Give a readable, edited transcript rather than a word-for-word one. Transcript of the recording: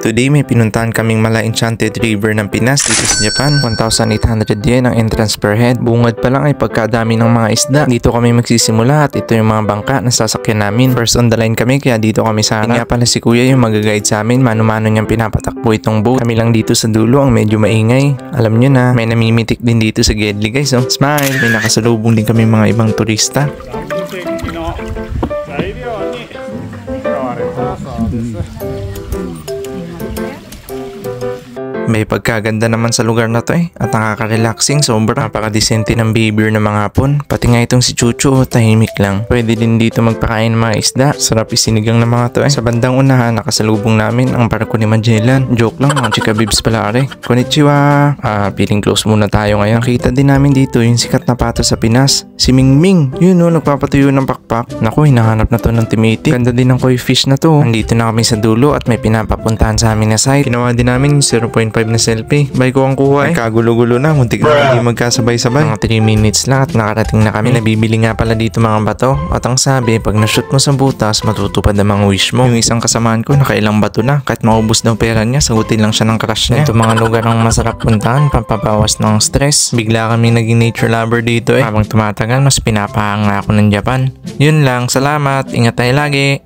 Today may pinuntahan kaming Mala Enchanted River ng Pinas dito sa Japan. 1,800 yen ang entrance per head. Bungad pa lang ay pagkadami ng mga isda. Dito kami magsisimula at ito yung mga bangka na sasakyan namin. First on the line kami kaya dito kami sa harap. Nga pala si kuya yung mag-guide sa amin. Mano-mano niyang pinapatakbo itong boat. Kami lang dito sa dulo ang medyo maingay. Alam nyo na, may namimitik din dito sa Gedli guys. Oh. Smile! May nakasalubong din kami mga ibang turista. May pagkaganda naman sa lugar na to at nakaka-relaxing sobra. Napaka-decente ng behavior ng mga hapon. Pati nga itong si Chuchu tahimik lang. Pwede din dito magpakain ng mga isda. Sarap isinigang ng mga to Sa bandang unahan nakasalubong namin ang barko ni Magellan. Joke lang, mga chika bibs pala are. Konnichiwa! Feeling close muna tayo ngayon. Nakita din namin dito yung sikat na pato sa Pinas. Si Mingming. Yun nagpapatuyo ng pakpak. Naku, hinahanap na to ng timiti. Ganda din ng koi fish na to. Nandito na kami sa dulo at may pinapapuntahan sa amin na site. Ginawa din namin 0.5 na selfie. Bay ko ang kuha Kagulo-gulo na. Muntik na hindi magkasabay-sabay. Mga 3 minutes lang at nakarating na kami. Nabibili nga pala dito mga bato. At ang sabi, pag na-shoot mo sa butas, matutupad ang mga wish mo. Yung isang kasamaan ko, nakailang bato na. Kahit maubos daw pera niya, sagutin lang siya ng crush niya. Ito mga lugar ang masarap puntahan, pampabawas ng stress. Bigla kami naging nature lover dito Habang tumatagal, mas pinapahanga ako ng Japan. Yun lang. Salamat. Ingat tayo lagi.